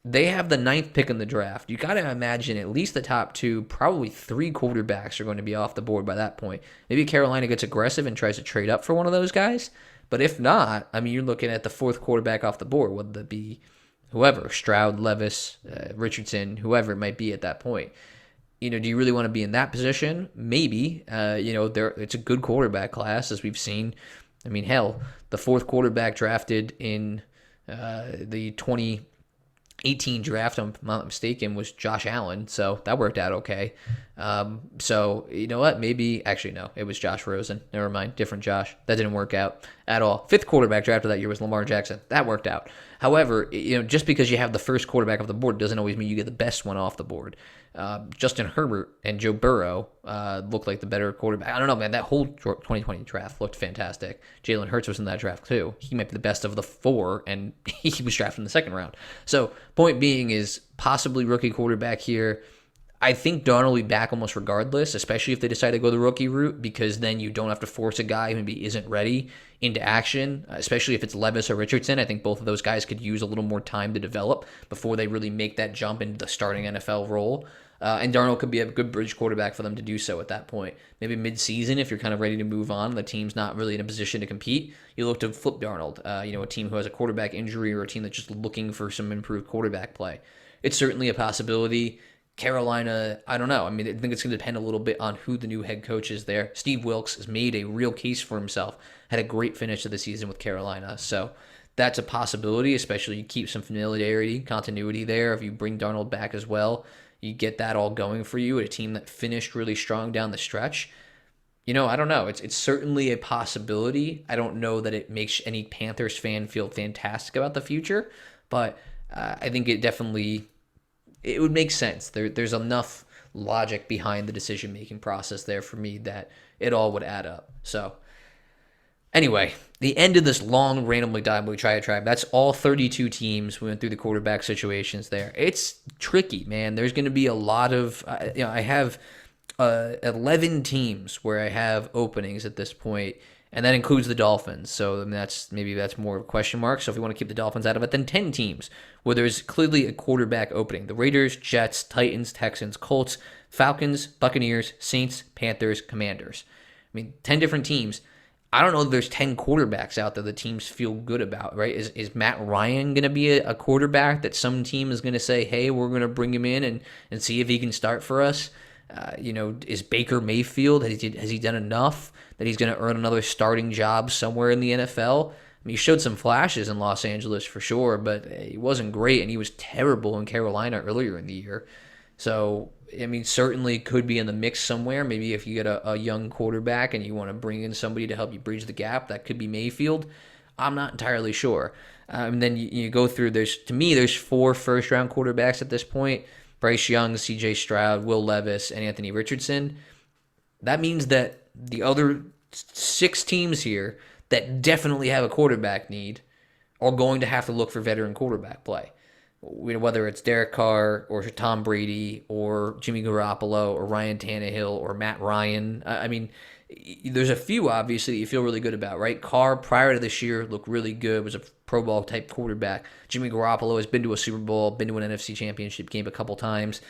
They have the 9th pick in the draft. You got to imagine at least the top 2, probably 3 quarterbacks are going to be off the board by that point. Maybe Carolina gets aggressive and tries to trade up for one of those guys, but if not, I mean, you're looking at the 4th quarterback off the board, whether that be whoever, Stroud, Levis, Richardson, whoever it might be at that point. Do you really want to be in that position? Maybe. It's a good quarterback class, as we've seen. I mean, hell, the 4th quarterback drafted in the 2018 draft, if I'm not mistaken, was Josh Allen, so that worked out okay. So, you know what? Maybe, actually, no, it was Josh Rosen. Never mind, different Josh. That didn't work out. at all. Fifth quarterback drafted that year was Lamar Jackson. That worked out. However, just because you have the first quarterback off the board doesn't always mean you get the best one off the board. Justin Herbert and Joe Burrow looked like the better quarterback. I don't know, man. That whole 2020 draft looked fantastic. Jalen Hurts was in that draft too. He might be the best of the four, and he was drafted in the second round. So, point being is possibly rookie quarterback here. I think Darnold will be back almost regardless, especially if they decide to go the rookie route, because then you don't have to force a guy who maybe isn't ready into action, especially if it's Levis or Richardson. I think both of those guys could use a little more time to develop before they really make that jump into the starting NFL role. And Darnold could be a good bridge quarterback for them to do so at that point. Maybe mid-season, if you're kind of ready to move on, the team's not really in a position to compete, you look to flip Darnold, a team who has a quarterback injury or a team that's just looking for some improved quarterback play. It's certainly a possibility. Carolina, I don't know. I mean, I think it's going to depend a little bit on who the new head coach is there. Steve Wilks has made a real case for himself, had a great finish to the season with Carolina. So that's a possibility, especially you keep some familiarity, continuity there. If you bring Darnold back as well, you get that all going for you at a team that finished really strong down the stretch. I don't know. It's certainly a possibility. I don't know that it makes any Panthers fan feel fantastic about the future, but I think it would make sense. There's enough logic behind the decision-making process there for me that it all would add up. So anyway, the end of this long randomly tribe. That's all 32 teams. We went through the quarterback situations there. It's tricky, man. There's going to be a lot of, I have 11 teams where I have openings at this point, and that includes the Dolphins. So that's more of a question mark. So if you want to keep the Dolphins out of it, then 10 teams where there's clearly a quarterback opening. The Raiders, Jets, Titans, Texans, Colts, Falcons, Buccaneers, Saints, Panthers, Commanders. 10 different teams. I don't know if there's 10 quarterbacks out there that teams feel good about, right? Is Matt Ryan going to be a quarterback that some team is going to say, hey, we're going to bring him in and see if he can start for us? Is Baker Mayfield, has he done enough that he's going to earn another starting job somewhere in the NFL? He showed some flashes in Los Angeles for sure, but he wasn't great, and he was terrible in Carolina earlier in the year. So, certainly could be in the mix somewhere. Maybe if you get a young quarterback and you want to bring in somebody to help you bridge the gap, that could be Mayfield. I'm not entirely sure. And then you go through, there's 4 first-round quarterbacks at this point. Bryce Young, C.J. Stroud, Will Levis, and Anthony Richardson. That means that the other 6 teams here that definitely have a quarterback need are going to have to look for veteran quarterback play. Whether it's Derek Carr or Tom Brady or Jimmy Garoppolo or Ryan Tannehill or Matt Ryan. There's a few, obviously, that you feel really good about, right? Carr, prior to this year, looked really good, was a Pro Bowl type quarterback. Jimmy Garoppolo has been to a Super Bowl, been to an NFC Championship game a couple times.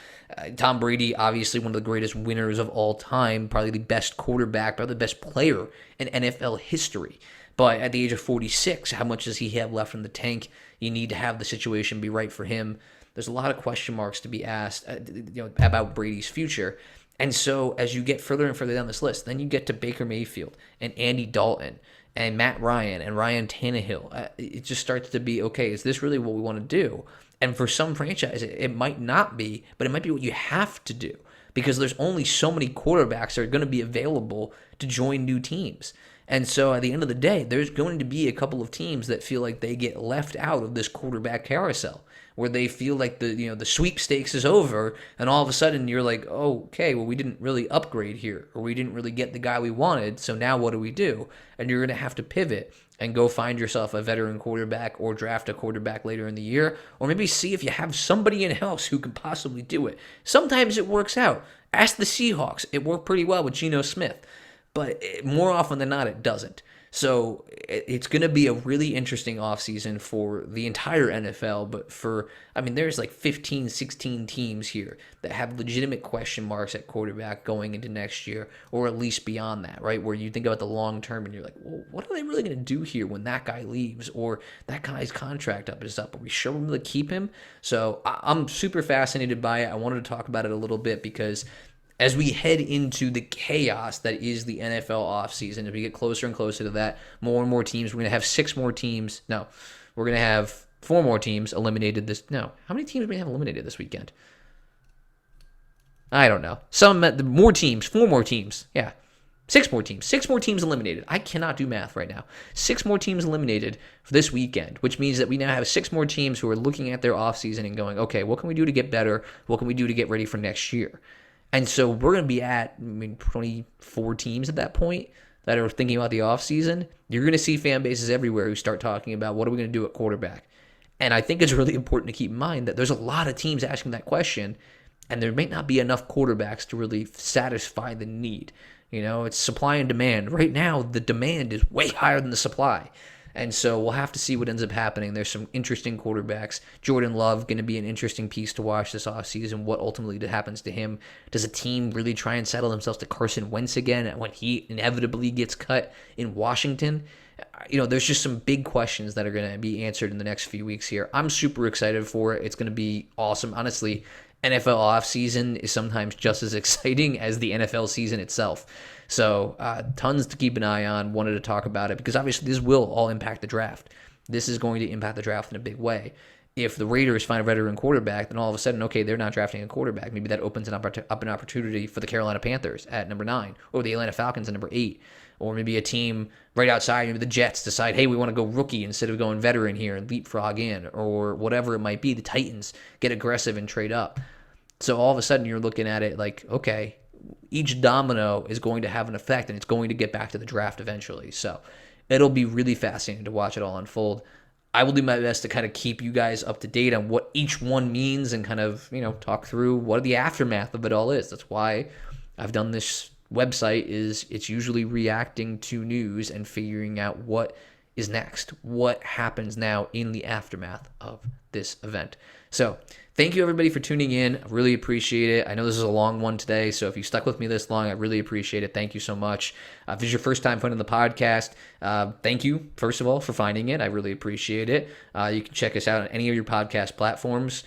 Tom Brady, obviously one of the greatest winners of all time, probably the best quarterback, probably the best player in NFL history. But at the age of 46, how much does he have left in the tank? You need to have the situation be right for him. There's a lot of question marks to be asked about Brady's future. And so as you get further and further down this list, then you get to Baker Mayfield and Andy Dalton and Matt Ryan and Ryan Tannehill. It just starts to be, okay, is this really what we want to do? And for some franchises, it might not be, but it might be what you have to do because there's only so many quarterbacks that are going to be available to join new teams. And so at the end of the day, there's going to be a couple of teams that feel like they get left out of this quarterback carousel, where they feel like the sweepstakes is over, and all of a sudden you're like, oh, okay, well, we didn't really upgrade here, or we didn't really get the guy we wanted, so now what do we do? And you're going to have to pivot and go find yourself a veteran quarterback or draft a quarterback later in the year, or maybe see if you have somebody in-house who could possibly do it. Sometimes it works out. Ask the Seahawks. It worked pretty well with Geno Smith. But more often than not, it doesn't. So it's going to be a really interesting offseason for the entire NFL. But there's like 15, 16 teams here that have legitimate question marks at quarterback going into next year, or at least beyond that, right? Where you think about the long term and you're like, well, what are they really going to do here when that guy leaves or that guy's contract is up? Are we sure we're going to keep him? So I'm super fascinated by it. I wanted to talk about it a little bit because as we head into the chaos that is the NFL offseason, as we get closer and closer to that, more and more teams, we're going to have 6 more teams. No, we're going to have 4 more teams eliminated this. No, how many teams are we going to have eliminated this weekend? I don't know. More teams, 4 more teams. Yeah. 6 more teams. 6 more teams eliminated. I cannot do math right now. 6 more teams eliminated for this weekend, which means that we now have 6 more teams who are looking at their offseason and going, okay, what can we do to get better? What can we do to get ready for next year? And so we're going to be at 24 teams at that point that are thinking about the offseason. You're going to see fan bases everywhere who start talking about what are we going to do at quarterback. And I think it's really important to keep in mind that there's a lot of teams asking that question, and there may not be enough quarterbacks to really satisfy the need. It's supply and demand. Right now, the demand is way higher than the supply. And so we'll have to see what ends up happening. There's some interesting quarterbacks. Jordan Love going to be an interesting piece to watch this offseason. What ultimately happens to him? Does a team really try and settle themselves to Carson Wentz again when he inevitably gets cut in Washington? There's just some big questions that are going to be answered in the next few weeks here. I'm super excited for it. It's going to be awesome. Honestly, NFL offseason is sometimes just as exciting as the NFL season itself. So tons to keep an eye on. Wanted to talk about it because obviously this will all impact the draft. This is going to impact the draft in a big way. If the Raiders find a veteran quarterback, then all of a sudden, okay, they're not drafting a quarterback. Maybe that opens up an opportunity for the Carolina Panthers at number 9 or the Atlanta Falcons at number 8. Or maybe a team right outside, maybe the Jets decide, hey, we want to go rookie instead of going veteran here and leapfrog in, or whatever it might be. The Titans get aggressive and trade up. So all of a sudden you're looking at it like, okay, each domino is going to have an effect and it's going to get back to the draft eventually. So it'll be really fascinating to watch it all unfold. I will do my best to kind of keep you guys up to date on what each one means and kind of, talk through what the aftermath of it all is. That's why I've done this website. It's usually reacting to news and figuring out what is next, what happens now in the aftermath of this event. So thank you everybody for tuning in. I really appreciate it. I know this is a long one today, so if you stuck with me this long, I really appreciate it. Thank you so much. If this is your first time finding the podcast, thank you, first of all, for finding it. I really appreciate it. You can check us out on any of your podcast platforms.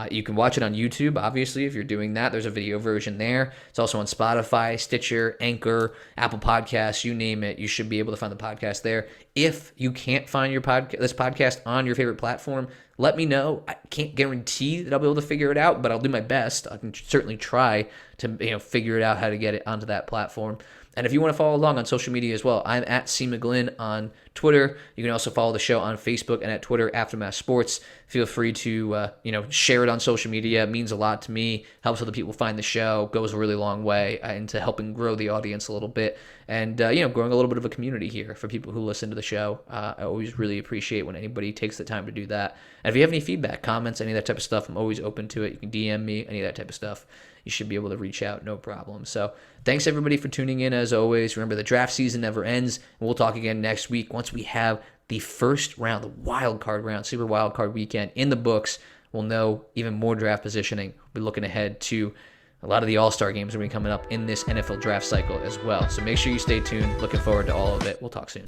You can watch it on YouTube, obviously, if you're doing that. There's a video version there. It's also on Spotify, Stitcher, Anchor, Apple Podcasts, you name it. You should be able to find the podcast there. If you can't find this podcast on your favorite platform, let me know. I can't guarantee that I'll be able to figure it out, but I'll do my best. I can certainly try to figure it out how to get it onto that platform. And if you want to follow along on social media as well, I'm at C. McGlynn on Twitter. You can also follow the show on Facebook and at Twitter, Aftermath Sports. Feel free to share it on social media. It means a lot to me. Helps other people find the show. Goes a really long way into helping grow the audience a little bit. And, growing a little bit of a community here for people who listen to the show. I always really appreciate when anybody takes the time to do that. And if you have any feedback, comments, any of that type of stuff, I'm always open to it. You can DM me, any of that type of stuff. You should be able to reach out, no problem. So thanks everybody for tuning in as always. Remember, the draft season never ends, and we'll talk again next week once we have the first round, the wild card round, super wild card weekend in the books. We'll know even more draft positioning. We'll be looking ahead to a lot of the all-star games are going to be coming up in this NFL draft cycle as well. So make sure you stay tuned. Looking forward to all of it. We'll talk soon.